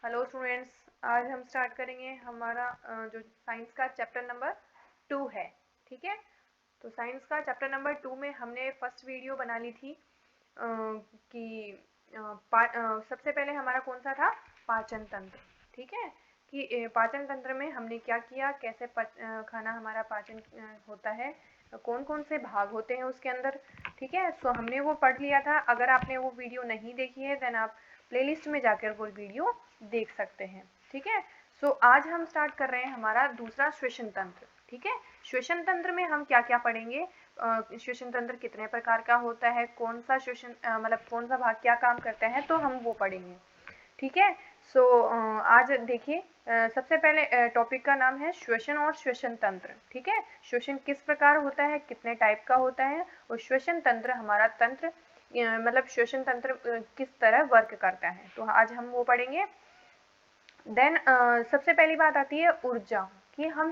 Hello students, आज हम start करेंगे हमारा जो साइंस का चैप्टर नंबर 2 है। ठीक है, तो साइंस का चैप्टर नंबर 2 में हमने फर्स्ट वीडियो बना ली थी कि सबसे पहले हमारा कौन सा था, पाचन तंत्र। ठीक है, कि पाचन तंत्र में हमने क्या किया, कैसे खाना हमारा पाचन होता है, कौन कौन से भाग होते हैं उसके अंदर। ठीक है, सो हमने वो पढ़ लिया था। अगर आपने वो वीडियो नहीं देखी है देन आप प्लेलिस्ट में जाकर वो वीडियो देख सकते हैं। ठीक है, सो आज हम स्टार्ट कर रहे हैं हमारा दूसरा श्वसन तंत्र। ठीक है, श्वसन तंत्र में हम क्या क्या पढ़ेंगे, श्वसन तंत्र कितने प्रकार का होता है, कौन सा श्वसन मतलब कौन सा भाग क्या काम करता है, तो हम वो पढ़ेंगे। ठीक है, सो आज देखिए, सबसे पहले टॉपिक का नाम है श्वसन और श्वसन तंत्र। ठीक है, श्वसन किस प्रकार होता है, कितने टाइप का होता है, और श्वसन तंत्र हमारा तंत्र मतलब श्वसन तंत्र किस तरह वर्क करता है, तो आज हम वो पढ़ेंगे। देन सबसे पहली बात आती है ऊर्जा, कि हम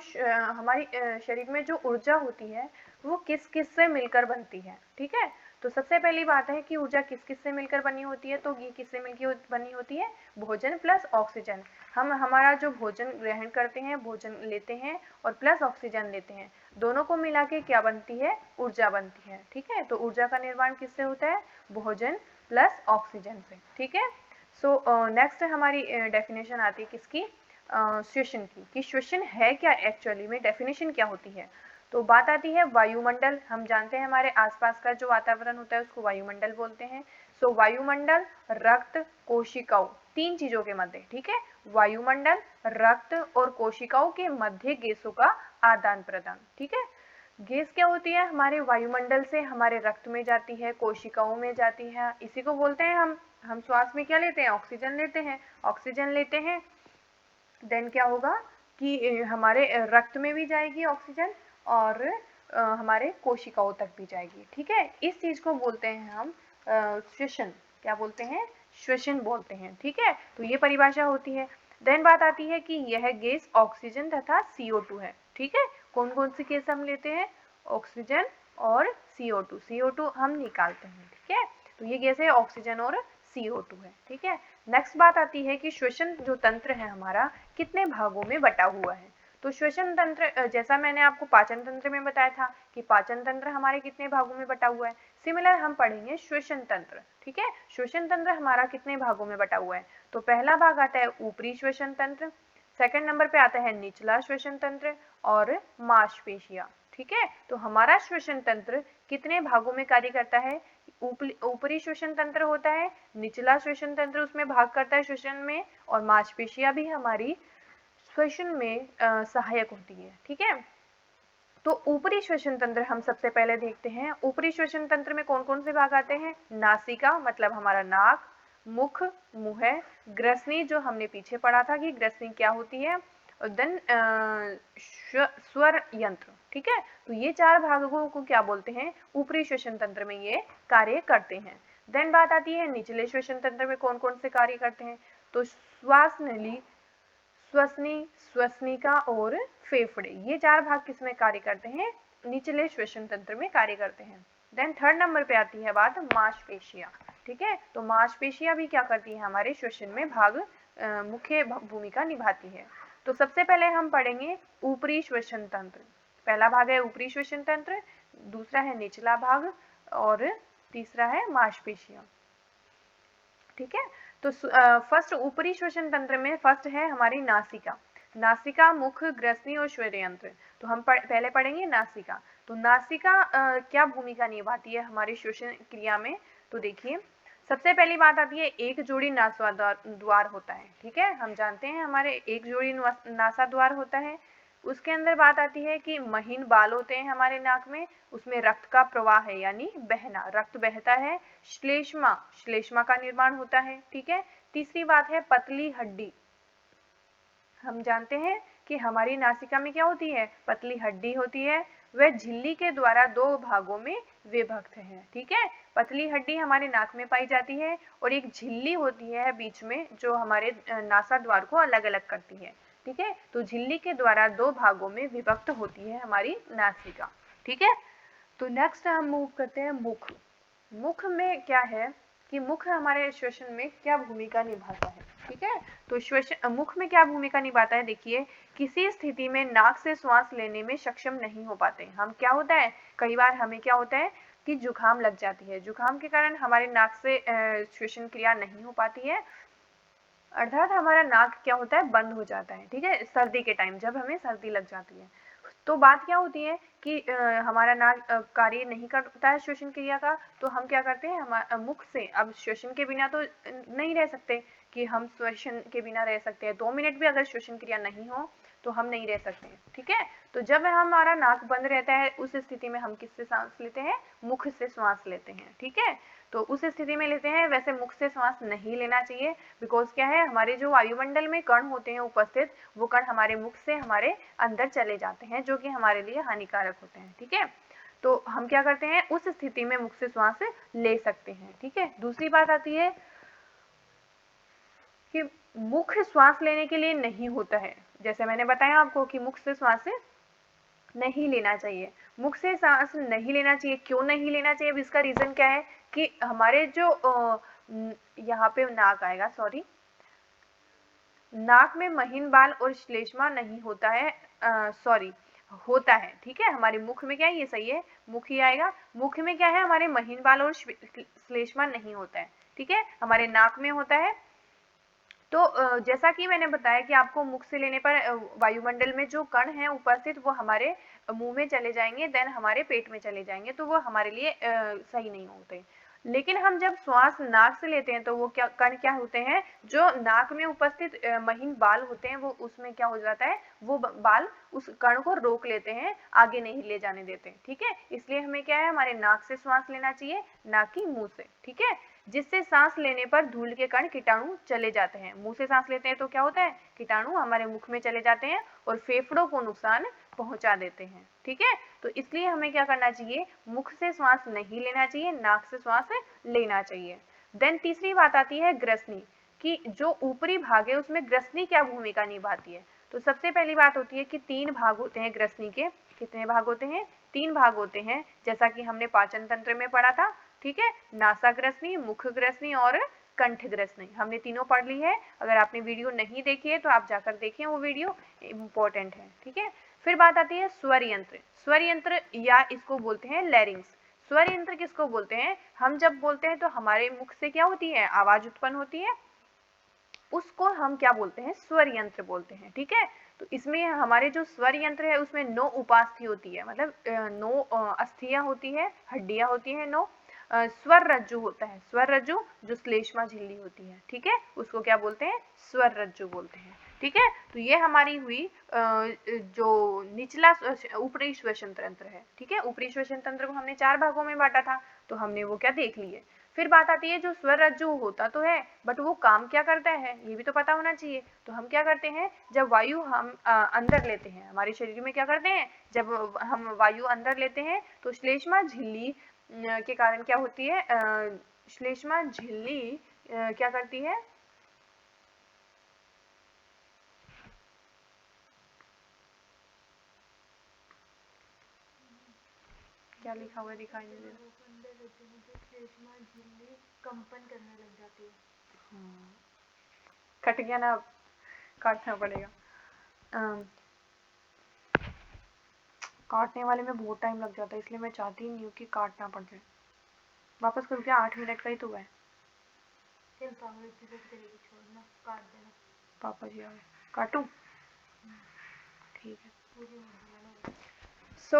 हमारी शरीर में जो ऊर्जा होती है वो किस किस से मिलकर बनती है। ठीक है, तो सबसे पहली बात है कि ऊर्जा किस किस से मिलकर बनी होती है, तो ये किससे मिलकर बनी होती है, भोजन प्लस ऑक्सीजन। हम हमारा जो भोजन ग्रहण करते हैं, भोजन लेते हैं और प्लस ऑक्सीजन लेते हैं, दोनों को मिला के क्या बनती है, ऊर्जा बनती है। ठीक है, तो ऊर्जा का निर्माण किससे होता है, भोजन प्लस ऑक्सीजन से। ठीक है, सो नेक्स्ट हमारी डेफिनेशन आती है किसकी, श्वसन की, कि श्वसन है क्या, एक्चुअली में डेफिनेशन क्या होती है। तो बात आती है वायुमंडल। हम जानते हैं हमारे आसपास का जो वातावरण होता है उसको वायुमंडल बोलते हैं। सो वायुमंडल, रक्त, कोशिकाओं, तीन चीजों के मध्य, ठीक है, वायुमंडल, रक्त और कोशिकाओं के मध्य गैसों का आदान प्रदान। ठीक है, गैस क्या होती है, हमारे वायुमंडल से हमारे रक्त में जाती है, कोशिकाओं में जाती है, इसी को बोलते हैं हम श्वास में क्या लेते हैं, ऑक्सीजन लेते हैं। ऑक्सीजन लेते हैं देन क्या होगा कि हमारे रक्त में भी जाएगी ऑक्सीजन और हमारे कोशिकाओं तक भी जाएगी। ठीक है, इस चीज को बोलते हैं हम श्वसन। क्या बोलते हैं, श्वसन बोलते हैं। ठीक है, तो ये परिभाषा होती है। देन बात आती है कि यह गैस ऑक्सीजन तथा CO2 है। ठीक है, कौन कौन सी गैस हम लेते हैं, ऑक्सीजन और CO2। CO2 हम निकालते हैं। ठीक है, तो ये गैस है ऑक्सीजन और CO2 है। ठीक है, नेक्स्ट बात आती है कि श्वसन जो तंत्र है हमारा कितने भागों में बटा हुआ है। तो श्वसन तंत्र जैसा मैंने आपको पाचन तंत्र में बताया था कि पाचन तंत्र हमारे कितने भागों में बटा हुआ है, सिमिलर हम पढ़ेंगे श्वसन तंत्र। ठीक है, श्वसन तंत्र हमारा कितने भागों में बटा हुआ है, तो पहला भाग आता है ऊपरी श्वसन तंत्र, सेकंड नंबर पे आता है निचला श्वसन तंत्र और मांसपेशियां। ठीक है, तो हमारा श्वसन तंत्र कितने भागों में कार्य करता है, ऊपरी श्वसन तंत्र होता है, निचला श्वसन तंत्र उसमें भाग करता है श्वसन में, और मांसपेशियां भी हमारी श्वसन में सहायक होती है। ठीक है, तो ऊपरी श्वसन तंत्र हम सबसे पहले देखते हैं। ऊपरी श्वसन तंत्र में कौन कौन से भाग आते हैं, नासिका मतलब हमारा नाक, मुख मुंह है, ग्रसनी जो हमने पीछे पढ़ा था कि ग्रसनी क्या होती है, और देन स्वर यंत्र। ठीक है, तो ये चार भागों को क्या बोलते हैं, ऊपरी श्वसन तंत्र में ये कार्य करते हैं। देन बात आती है निचले श्वसन तंत्र में कौन कौन से कार्य करते हैं, तो श्वास नली, श्वसनी, श्वसनिका और फेफड़े, ये चार भाग किसमें कार्य करते हैं, निचले श्वसन तंत्र में कार्य करते हैं। देन थर्ड नंबर पे आती है बात मांसपेशियां। ठीक है, तो मांसपेशियां भी क्या करती है, हमारे श्वसन में मुख्य भूमिका निभाती है। तो सबसे पहले हम पढ़ेंगे ऊपरी श्वसन तंत्र। पहला भाग है ऊपरी श्वसन तंत्र, दूसरा है निचला भाग और तीसरा है मांसपेशियां। ठीक है, तो फर्स्ट ऊपरी श्वसन तंत्र में फर्स्ट है हमारी नासिका। नासिका, मुख, ग्रसनी और स्वर यंत्र। तो हम पहले पढ़ेंगे नासिका। तो नासिका क्या भूमिका निभाती है हमारी श्वसन क्रिया में, तो देखिए सबसे पहली बात आती है एक जोड़ी नासाद्वार होता है। ठीक है, हम जानते हैं हमारे एक जोड़ी नासाद्वार होता है। उसके अंदर बात आती है कि महीन बाल होते हैं हमारे नाक में, उसमें रक्त का प्रवाह है यानी बहना, रक्त बहता है। श्लेष्मा, श्लेष्मा का निर्माण होता है। ठीक है, तीसरी बात है पतली हड्डी। हम जानते हैं कि हमारी नासिका में क्या होती है, पतली हड्डी होती है, वह झिल्ली के द्वारा दो भागों में विभक्त है। ठीक है, पतली हड्डी हमारे नाक में पाई जाती है और एक झिल्ली होती है बीच में जो हमारे नासाद्वार को अलग अलग करती है। ठीक है, तो झिल्ली के द्वारा दो भागों में विभक्त होती है हमारी नासिका। ठीक है, तो नेक्स्ट हम मूव करते हैं मुख। मुख में क्या है कि मुख हमारे श्वसन में क्या भूमिका निभाता है। ठीक है, तो श्वसन मुख में क्या भूमिका निभाता है, देखिए किसी स्थिति में नाक से श्वास लेने में सक्षम नहीं हो पाते हम, क्या होता है कई बार हमें क्या होता है कि जुकाम लग जाती है, जुकाम के कारण हमारे नाक से श्वसन क्रिया नहीं हो पाती है, अर्थात हमारा नाक क्या होता है बंद हो जाता है। ठीक है, सर्दी के टाइम जब हमें सर्दी लग जाती है तो बात क्या होती है कि हमारा नाक कार्य नहीं करता है श्वसन क्रिया का, तो हम क्या करते हैं हमारे मुख से, अब श्वसन के बिना तो नहीं रह सकते कि हम श्वसन के बिना रह सकते हैं, 2 मिनट भी अगर श्वसन क्रिया नहीं हो तो हम नहीं रह सकते हैं। ठीक है, तो जब हमारा नाक बंद रहता है उस स्थिति में हम किससे सांस लेते हैं, मुख से श्वास लेते हैं। ठीक है, तो उस स्थिति में लेते हैं, वैसे मुख से श्वास नहीं लेना चाहिए, बिकॉज क्या है हमारे जो वायुमंडल में कण होते हैं उपस्थित, वो कण हमारे मुख से हमारे अंदर चले जाते हैं जो कि हमारे लिए हानिकारक होते हैं। ठीक है, तो हम क्या करते हैं उस स्थिति में मुख से श्वास ले सकते हैं। ठीक है, दूसरी बात आती है कि मुख श्वास लेने के लिए नहीं होता है, जैसे मैंने बताया आपको कि मुख से श्वास नहीं लेना चाहिए, मुख से सांस नहीं लेना चाहिए। क्यों नहीं लेना चाहिए, इसका रीजन क्या है कि हमारे जो यहाँ पे नाक आएगा, सॉरी, नाक में महीन बाल और श्लेष्मा नहीं होता है, सॉरी होता है। ठीक है, हमारे मुख में क्या है, ये सही है, मुख ही आएगा, मुख में क्या है हमारे महीन बाल और श्लेष्मा नहीं होता है। ठीक है, हमारे नाक में होता है। तो जैसा कि मैंने बताया कि आपको मुख से लेने पर वायुमंडल में जो कण हैं उपस्थित वो हमारे मुंह में चले जाएंगे, देन हमारे पेट में चले जाएंगे, तो वो हमारे लिए सही नहीं होते। लेकिन हम जब श्वास नाक से लेते हैं तो वो क्या कण क्या होते हैं, जो नाक में उपस्थित महीन बाल होते हैं वो उसमें क्या हो जाता है, वो बाल उस कण को रोक लेते हैं, आगे नहीं ले जाने देते। ठीक है, इसलिए हमें क्या है हमारे नाक से श्वास लेना चाहिए, ना कि मुंह से। ठीक है, जिससे सांस लेने पर धूल के कण कीटाणु चले जाते हैं। मुंह से सांस लेते हैं तो क्या होता है, कीटाणु हमारे मुख में चले जाते हैं और फेफड़ों को नुकसान पहुंचा देते हैं। ठीक है, तो इसलिए हमें क्या करना चाहिए, मुख से श्वास नहीं लेना चाहिए, नाक से श्वास लेना चाहिए। देन तीसरी बात आती है ग्रसनी, कि जो ऊपरी भाग है उसमें ग्रसनी क्या भूमिका निभाती है। तो सबसे पहली बात होती है कि 3 भाग होते हैं ग्रसनी के। कितने भाग होते हैं, 3 भाग होते हैं, जैसा कि हमने पाचन तंत्र में पढ़ा था। ठीक है, नासाग्रसनी, मुखग्रसनी और कंठग्रसनी, हमने तीनों पढ़ ली है। अगर आपने वीडियो नहीं देखी है तो आप जाकर देखें, वो वीडियो इंपॉर्टेंट है। ठीक है, फिर बात आती है स्वर यंत्र। स्वर यंत्र या इसको बोलते हैं लैरिंग्स। स्वर यंत्र किसको बोलते हैं, हम जब बोलते हैं तो हमारे मुख से क्या होती है, आवाज उत्पन्न होती है, उसको हम क्या बोलते हैं, स्वर यंत्र बोलते हैं। ठीक है, तो इसमें हमारे जो स्वर यंत्र है उसमें 9 उपास्थि होती है, मतलब 9 अस्थियां होती है, हड्डियां होती है 9। स्वर रज्जु होता है, स्वर रज्जु जो श्लेष्मा झिल्ली होती है। ठीक है, उसको क्या बोलते हैं, स्वर रज्जु बोलते हैं। ठीक है, तो ये हमारी हुई जो निचला ऊपरी श्वसन तंत्र है। ठीक है, ऊपरी श्वसन तंत्र को हमने 4 भागों में बांटा था, तो हमने वो क्या देख लिए। फिर बात आती है जो स्वर रज्जु होता तो है, बट वो काम क्या करता है ये भी तो पता होना चाहिए। तो हम क्या करते हैं, जब वायु हम अंदर लेते हैं, हमारे शरीर में क्या करते हैं, जब हम वायु अंदर लेते हैं तो श्लेष्मा झिल्ली के कारण क्या होती है, श्लेष्मा झिल्ली क्या करती है, क्या लिखा हुआ है दिखाई नहीं दे रहा, कंपन करने लग जाती है। कट गया ना, काटना पड़ेगा। काटने वाले में बहुत टाइम लग जाता है, इसलिए मैं चाहती नहीं हूँ कि काटना पड़ जाए। वापस करूँ क्या, 8 मिनट का ही तो है। छोड़ना, काट देना। पापा जी आ गए, काटूं, ठीक है। सो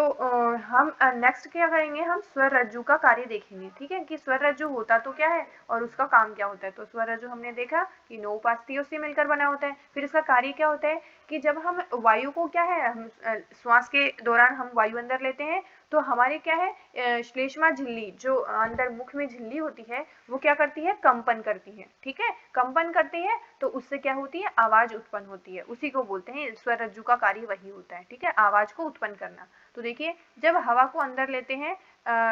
हम नेक्स्ट क्या करेंगे, हम स्वर रज्जु का कार्य देखेंगे। ठीक है, कि स्वर रज्जु होता तो क्या है और उसका काम क्या होता है। तो स्वर रज्जु हमने देखा कि 9 उपास्थियों से मिलकर बना होता है। फिर इसका कार्य क्या होता है कि जब हम वायु को क्या है, हम श्वास के दौरान हम वायु अंदर लेते हैं तो हमारे क्या है, श्लेष्मा झिल्ली जो अंदर मुख में झिल्ली होती है वो क्या करती है, कंपन करती है। ठीक है, कंपन करती है तो उससे क्या होती है, आवाज उत्पन्न होती है, उसी को बोलते हैं स्वर रज्जु का कार्य वही होता है। ठीक है, आवाज को उत्पन्न करना। तो देखिए जब हवा को अंदर लेते हैं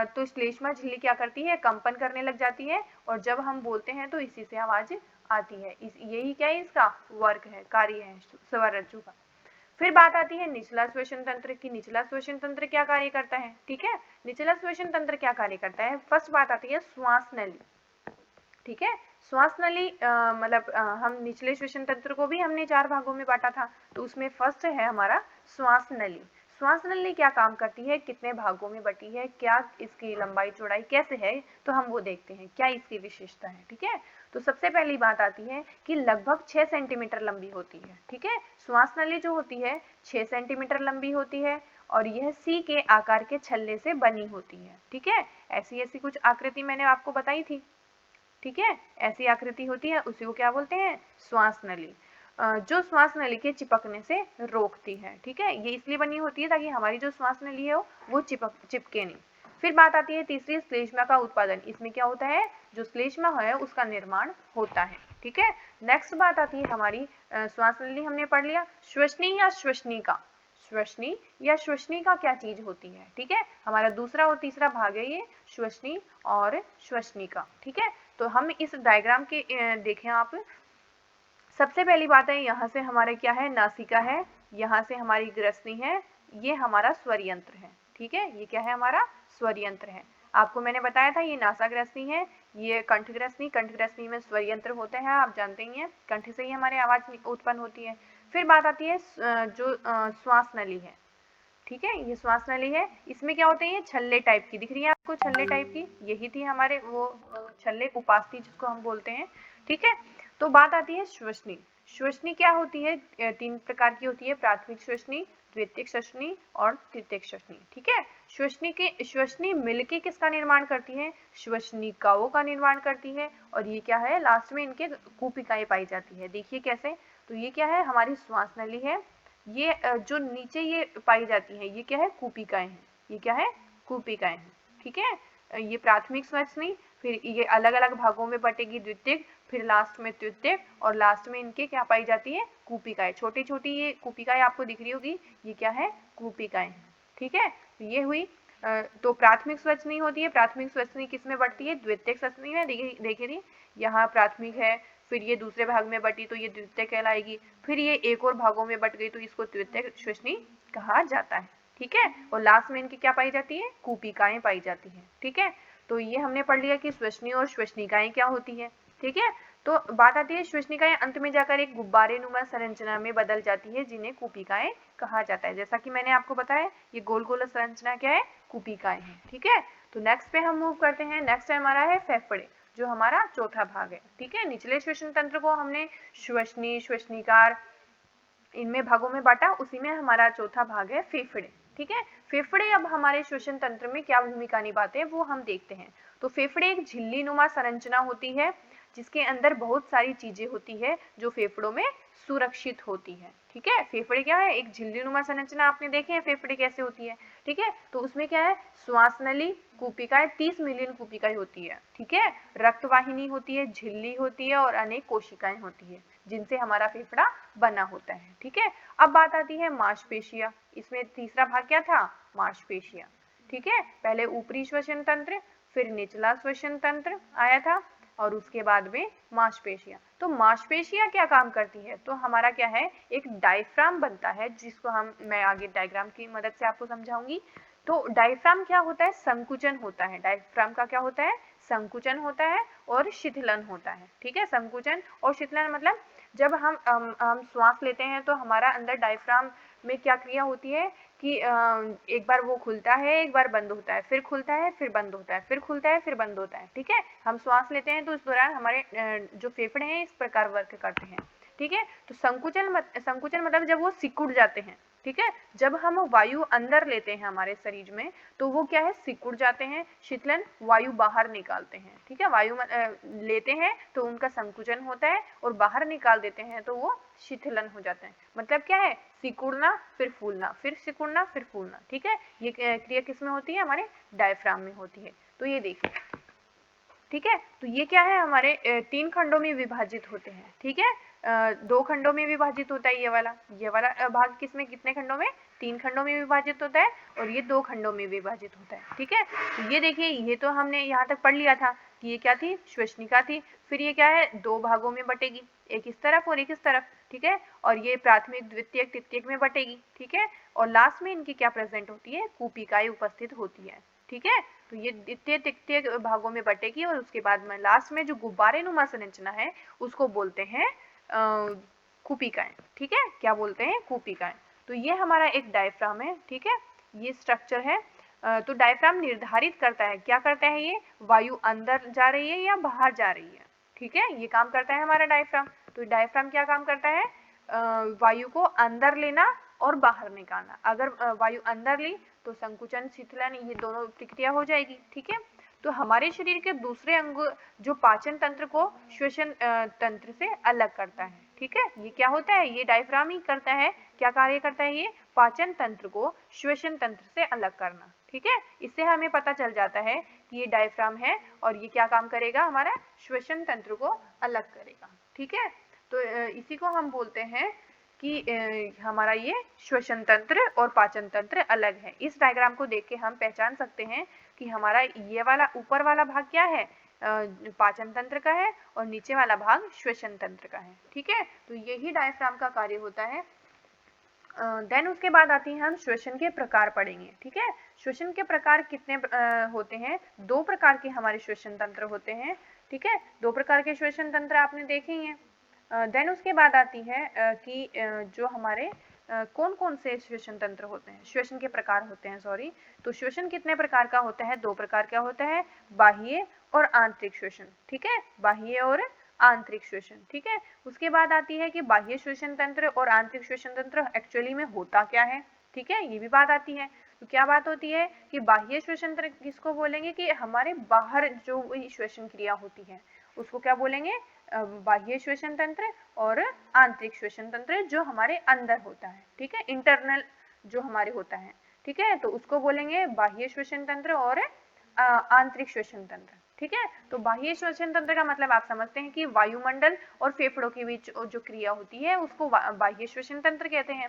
तो श्लेष्मा झिल्ली क्या करती है, कंपन करने लग जाती है, और जब हम बोलते हैं तो इसी से आवाज आती है। यही क्या है, इसका वर्क है, कार्य है स्वर रज्जु का। फिर बात आती है निचला श्वसन तंत्र की। निचला श्वसन तंत्र क्या कार्य करता है। ठीक है, निचला श्वसन तंत्र क्या कार्य करता है, फर्स्ट बात आती है श्वास नली। ठीक है। श्वास नली मतलब हम निचले श्वसन तंत्र को भी हमने 4 भागों में बांटा था, तो उसमें फर्स्ट है हमारा श्वास नली। श्वास नली क्या काम करती है, कितने भागों में बटी है, क्या इसकी लंबाई चौड़ाई कैसे है, तो हम वो देखते हैं क्या इसकी विशेषता है। ठीक है, तो सबसे पहली बात आती है कि लगभग 6 सेंटीमीटर लंबी होती है। ठीक है, श्वास नली जो होती है 6 सेंटीमीटर लंबी होती है और यह सी के आकार के छल्ले से बनी होती है। ठीक है, ऐसी ऐसी कुछ आकृति मैंने आपको बताई थी। ठीक है, ऐसी आकृति होती है, उसी को क्या बोलते हैं, श्वास नली, जो श्वास नली के चिपकने से रोकती है। ठीक है, ये इसलिए बनी होती है ताकि हमारी जो श्वास नली है वो चिपके नहीं। फिर बात आती है तीसरी, श्लेष्मा का उत्पादन। इसमें क्या होता है, जो श्लेष्मा है उसका निर्माण होता है। ठीक है, नेक्स्ट बात आती है हमारी श्वास नली हमने पढ़ लिया। श्वसनी या श्वसनिका, श्वसनी या श्वसनिका क्या चीज होती है। ठीक है, हमारा दूसरा और तीसरा भाग है ये, श्वसनी और श्वसनिका। ठीक है, तो हम इस डायग्राम के देखें आप, सबसे पहली बात है यहाँ से हमारे क्या है, नासिका है, यहाँ से हमारी ग्रसनी है, ये हमारा स्वर यंत्र है। ठीक है, ये क्या है, हमारा स्वर यंत्र है। आपको मैंने बताया था ये नासाग्रसनी है, ये कंठग्रसनी, कंठग्रसनी में स्वर यंत्र होते हैं, आप जानते ही हैं, कंठ से ही हमारे आवाज उत्पन्न होती है। फिर बात आती है जो श्वास नली है। ठीक है, ये श्वास नली है, इसमें क्या होते हैं, ये छल्ले टाइप की दिख रही है आपको, छल्ले टाइप की, यही थी हमारे वो छल्ले, उपास्थि जिसको हम बोलते हैं। ठीक है, तो बात आती है श्वसनी। श्वसनी क्या होती है, 3 प्रकार की होती है, प्राथमिक श्वसनी, द्वितीयक श्वसनी और तृतीयक श्वसनी। ठीक है, श्वसनी मिलके किसका निर्माण करती है, श्वसनिकाओं का निर्माण करती है, और ये क्या है, लास्ट में इनके कूपिकाएं पाई जाती है। देखिए कैसे, तो ये क्या है, हमारी श्वास नली है, ये जो नीचे ये पाई जाती है ये क्या है, कूपिकाएं हैं, ये क्या है, कूपिकाएं हैं। ठीक है, ये प्राथमिक श्वसनी, फिर ये अलग अलग भागों में बटेगी, द्वितीयक, फिर लास्ट में तृतीयक, और लास्ट में इनके क्या पाई जाती है, कूपिकाएं। छोटी छोटी ये कूपिकाएं आपको दिख रही होगी, ये क्या है, कूपिकाएं हैं। ठीक है, ये हुई तो प्राथमिक श्वसनी होती है, प्राथमिक श्वसनी किसमें बढ़ती है, द्वितीयक श्वसनी में। देखिए यहाँ प्राथमिक है, फिर ये दूसरे भाग में बटी तो ये द्वितीयक कहलाएगी, फिर ये एक और भागों में बट गई तो इसको तृतीयक श्वसनी कहा जाता है। ठीक है, और लास्ट में इनकी क्या पाई जाती है, कूपिकाएं पाई जाती है। ठीक है, तो ये हमने पढ़ लिया कि श्वसनी और श्वसनिकाएं क्या होती है। ठीक है, तो बात आती है श्वसनिकाएं अंत में जाकर एक गुब्बारे नुमा संरचना में बदल जाती है, जिन्हें कूपिकाएं कहा जाता है। जैसा कि मैंने आपको बताया, ये गोल गोल संरचना क्या है, कूपिकाएं हैं। ठीक है, तो नेक्स्ट पे हम मूव करते हैं। नेक्स्ट हमारा है फेफड़े, जो हमारा चौथा भाग है। ठीक है, निचले श्वसन तंत्र को हमने श्वसनी, श्वसनिकार, इनमें भागों में बांटा, उसी में हमारा चौथा भाग है फेफड़े। ठीक है, फेफड़े अब हमारे श्वसन तंत्र में क्या भूमिका निभाते हैं वो हम देखते हैं। तो फेफड़े एक झिल्ली नुमा संरचना होती है, जिसके अंदर बहुत सारी चीजें होती है जो फेफड़ों में सुरक्षित होती है। ठीक है, फेफड़े क्या है, एक झिल्ली नुमा संरचना, आपने देखे हैं फेफड़े कैसे होती है। ठीक है, तो उसमें क्या है, श्वास नली, कूपिकाएं, 30 मिलियन कूपिकाएं होती है। ठीक है, रक्तवाहिनी होती है, झिल्ली होती है और अनेक कोशिकाएं होती है, जिनसे हमारा फेफड़ा बना होता है। ठीक है, अब बात आती है मांसपेशियां, इसमें तीसरा भाग क्या था, मांसपेशियां। ठीक है, पहले ऊपरी श्वसन तंत्र, फिर निचला श्वसन तंत्र आया था, और उसके बाद में मांसपेशियां। तो मांसपेशियां क्या काम करती है, तो हमारा क्या है, एक डायफ्राम बनता है, जिसको मैं आगे डायग्राम की मदद से आपको समझाऊंगी। तो डायफ्राम क्या होता है, संकुचन होता है। डायफ्राम का क्या होता है, संकुचन होता है और शिथिलन होता है। ठीक है, संकुचन और शिथिलन मतलब जब हम श्वास लेते हैं तो हमारा अंदर डायफ्राम में क्या क्रिया होती है कि एक बार वो खुलता है, एक बार बंद होता है, फिर खुलता है, फिर बंद होता है, फिर खुलता है, फिर बंद होता है। ठीक है, हम श्वास लेते हैं तो इस दौरान हमारे जो फेफड़े हैं इस प्रकार वर्क करते हैं। ठीक है, तो संकुचन मतलब जब वो सिकुड़ जाते हैं। ठीक है, जब हम वायु अंदर लेते हैं हमारे शरीर में तो वो क्या है, सिकुड़ जाते हैं। शीतलन वायु बाहर निकालते हैं। ठीक है, वायु लेते हैं तो उनका संकुचन होता है, और बाहर निकाल देते हैं तो वो शिथिलन हो जाते हैं। मतलब क्या है, सिकुड़ना फिर फूलना, फिर सिकुड़ना फिर फूलना। ठीक है, ये क्रिया किस में होती है, हमारे डायफ्राम में होती है। तो ये देखिए, ठीक है, तो ये क्या है, हमारे 3 खंडों में विभाजित होते हैं। ठीक है, 2 खंडों में विभाजित होता है ये वाला भाग, किसमें, कितने खंडों में, 3 खंडों में विभाजित होता है, और ये 2 खंडों में विभाजित होता है। ठीक है, तो ये देखिए, ये तो हमने यहाँ तक पढ़ लिया था कि ये क्या थी, श्वसनिका थी। फिर ये क्या है, 2 भागों में बटेगी, एक इस तरफ और एक इस तरफ। ठीक है, और ये प्राथमिक, द्वितीयक, तृतीयक में बटेगी। ठीक है, और लास्ट में इनकी क्या प्रेजेंट होती है, कूपिकाएं उपस्थित होती है। ठीक है। तो ये इतने भागों में बटेगी और उसके बाद में लास्ट में जो गुब्बारे नुमा संरचना है उसको बोलते हैं कूपिकाएं। ठीक है, क्या बोलते हैं? कूपिकाएं। तो ये हमारा एक डायफ्राम है। ठीक है, ये स्ट्रक्चर है। तो डायफ्राम निर्धारित करता है, क्या करता है? ये वायु अंदर जा रही है या बाहर जा रही है। ठीक है, ये काम करता है हमारा डायफ्राम। तो डायफ्राम क्या काम करता है? वायु को अंदर लेना और बाहर निकालना। अगर वायु अंदर ली तो संकुचन, शिथिलन, ये दोनों प्रक्रिया हो जाएगी। ठीक है, तो हमारे शरीर के दूसरे अंग जो पाचन तंत्र को श्वसन तंत्र से अलग करता है। ठीक है, ये क्या होता है? ये डायफ्राम ही करता है। क्या कार्य करता है ये? पाचन तंत्र को श्वसन तंत्र से अलग करना। ठीक है, इससे हमें पता चल जाता है कि ये डायफ्राम है और ये क्या काम करेगा? हमारा श्वसन तंत्र को अलग करेगा। ठीक है, तो इसी को हम बोलते हैं कि हमारा ये श्वसन तंत्र और पाचन तंत्र अलग है। इस डायग्राम को देख के हम पहचान सकते हैं कि हमारा ये वाला ऊपर वाला भाग क्या है? पाचन तंत्र का है और नीचे वाला भाग श्वसन तंत्र का है। ठीक है, तो यही डायफ्राम का कार्य होता है। देन उसके बाद आती है, हम श्वसन के प्रकार पढ़ेंगे। ठीक है, श्वसन के प्रकार कितने होते हैं? 2 प्रकार के हमारे श्वसन तंत्र होते हैं। ठीक है, 2 प्रकार के श्वसन तंत्र आपने देखे ही हैं। देन उसके बाद आती है कि जो हमारे कौन कौन से श्वसन तंत्र होते हैं, श्वसन के प्रकार होते हैं, सॉरी। तो श्वसन कितने प्रकार का होता है? 2 प्रकार का होता है, बाह्य और आंतरिक श्वसन। ठीक है, बाह्य और आंतरिक श्वसन। ठीक है, उसके बाद आती है कि बाह्य श्वसन तंत्र और आंतरिक श्वसन तंत्र एक्चुअली में होता क्या है। ठीक है, ये भी बात आती है। तो क्या बात होती है कि बाह्य श्वसन तंत्र किसको बोलेंगे? कि हमारे बाहर जो श्वसन क्रिया होती है उसको क्या बोलेंगे? बाह्य श्वसन तंत्र। और आंतरिक श्वसन तंत्र जो हमारे अंदर होता है। ठीक है, इंटरनल जो हमारे होता है। ठीक है, तो उसको बोलेंगे बाह्य श्वसन तंत्र और आंतरिक श्वसन तंत्र। ठीक है, तो बाह्य श्वसन तंत्र का मतलब आप समझते हैं कि वायुमंडल और फेफड़ों के बीच जो क्रिया होती है उसको बाह्य श्वसन तंत्र कहते हैं।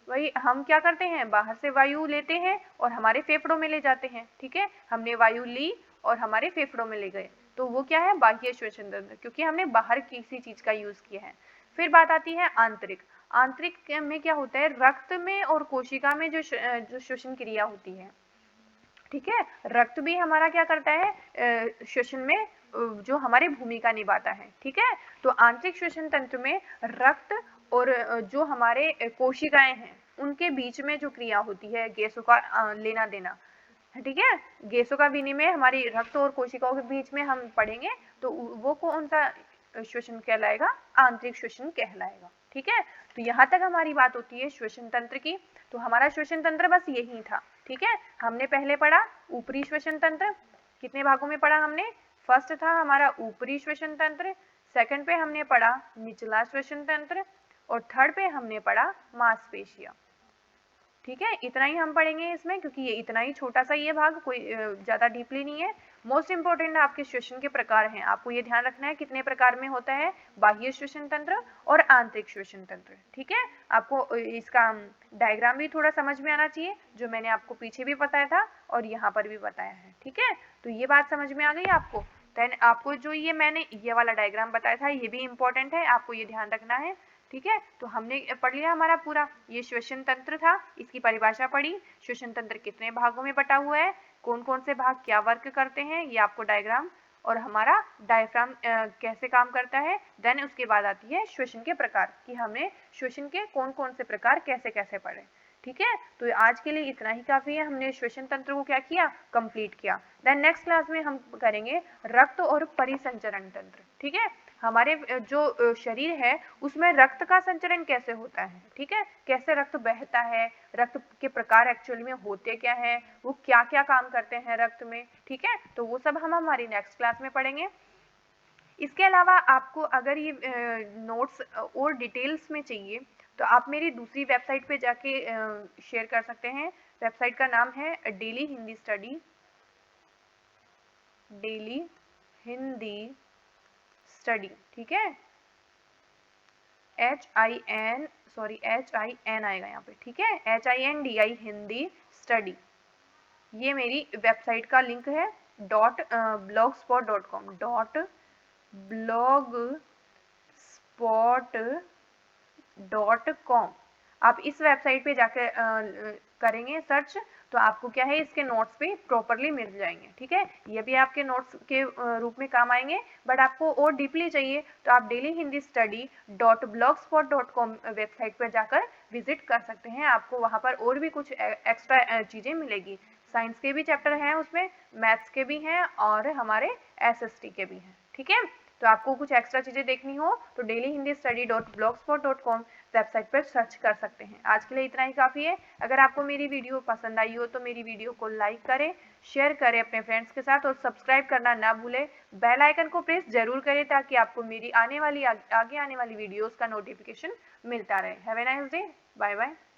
वही हम क्या करते हैं? बाहर से वायु लेते हैं और हमारे फेफड़ों में ले जाते हैं। ठीक है, हमने वायु ली और हमारे फेफड़ों में ले गए, तो वो क्या है? बाह्य श्वसन तंत्र, क्योंकि हमने बाहर किसी चीज का यूज किया है। फिर बात आती है आंतरिक। आंतरिक में क्या होता है? रक्त में और कोशिका में जो श्वसन क्रिया होती है। ठीक है, रक्त भी हमारा क्या करता है? श्वसन में जो हमारे भूमिका निभाता है। ठीक है, तो आंतरिक श्वसन तंत्र में रक्त और जो हमारे कोशिकाएं हैं उनके बीच में जो क्रिया होती है, गैसों का लेना देना। ठीक है, गैसों का विनिमय हमारी रक्त और कोशिकाओं के बीच में हम पढ़ेंगे, तो वो कौन सा श्वसन कहलाएगा? आंतरिक श्वसन कहलाएगा। ठीक है, तो यहाँ तक हमारी बात होती है श्वसन तंत्र की। तो हमारा श्वसन तंत्र बस यही था। ठीक है, हमने पहले पढ़ा ऊपरी श्वसन तंत्र। कितने भागों में पढ़ा हमने? फर्स्ट था हमारा ऊपरी श्वसन तंत्र, सेकंड पे हमने पढ़ा निचला श्वसन तंत्र और थर्ड पे हमने पढ़ा मांसपेशियां। ठीक है, इतना ही हम पढ़ेंगे इसमें, क्योंकि ये इतना ही छोटा सा ये भाग, कोई ज्यादा डीपली नहीं है। मोस्ट इंपोर्टेंट आपके श्वसन के प्रकार हैं, आपको ये ध्यान रखना है कितने प्रकार में होता है बाह्य श्वसन तंत्र और आंतरिक श्वसन तंत्र। ठीक है, आपको इसका डायग्राम भी थोड़ा समझ में आना चाहिए, जो मैंने आपको पीछे भी बताया था और यहाँ पर भी बताया है। ठीक है, तो ये बात समझ में आ गई आपको। देन आपको जो ये मैंने ये वाला डायग्राम बताया था ये भी इंपॉर्टेंट है, आपको ये ध्यान रखना है। ठीक है, तो हमने पढ़ लिया हमारा पूरा ये श्वसन तंत्र था, इसकी परिभाषा पढ़ी, श्वसन तंत्र कितने भागों में बटा हुआ है, कौन कौन से भाग क्या वर्क करते हैं, ये आपको डायग्राम, और हमारा डायफ्राम कैसे काम करता है। देन उसके बाद आती है श्वसन के प्रकार, कि हमने श्वसन के कौन कौन से प्रकार कैसे कैसे पढ़े। ठीक है, तो आज के लिए इतना ही काफी है, हमने श्वसन तंत्र को क्या किया? कंप्लीट किया। देन नेक्स्ट क्लास में हम करेंगे रक्त और परिसंचरण तंत्र। ठीक है, हमारे जो शरीर है उसमें रक्त का संचरण कैसे होता है। ठीक है, कैसे रक्त बहता है, रक्त के प्रकार एक्चुअली में होते क्या है, वो क्या क्या काम करते हैं रक्त में। ठीक है, तो वो सब हम हमारी नेक्स्ट क्लास में पढ़ेंगे। इसके अलावा आपको अगर ये नोट्स और डिटेल्स में चाहिए तो आप मेरी दूसरी वेबसाइट पे जाके शेयर कर सकते हैं। वेबसाइट का नाम है daily Hindi study, daily Hindi study. ठीक है, HIN आएगा यहाँ पे। ठीक है, HINDI हिंदी स्टडी, ये मेरी वेबसाइट का लिंक है .blogspot.com .blogspot.com। आप इस वेबसाइट पे जाकर करेंगे सर्च तो आपको क्या है इसके नोट्स भी प्रॉपरली मिल जाएंगे। ठीक है, ये भी आपके नोट्स के रूप में काम आएंगे। बट आपको और डीपली चाहिए तो आप dailyhindistudy.blogspot.com वेबसाइट पर जाकर विजिट कर सकते हैं। आपको वहाँ पर और भी कुछ एक्स्ट्रा चीज़ें मिलेगी। साइंस के भी चैप्टर हैं उसमें, मैथ्स के भी हैं और हमारे SST के भी हैं। ठीक है, तो आपको कुछ एक्स्ट्रा चीज़ें देखनी हो तो dailyhindistudy.blogspot.com वेबसाइट पर सर्च कर सकते हैं। आज के लिए इतना ही काफ़ी है। अगर आपको मेरी वीडियो पसंद आई हो तो मेरी वीडियो को लाइक करें, शेयर करें अपने फ्रेंड्स के साथ और सब्सक्राइब करना ना भूलें। बेल आइकन को प्रेस जरूर करें ताकि आपको मेरी आगे आने वाली वीडियोस का नोटिफिकेशन मिलता रहे। Have a nice day, bye bye.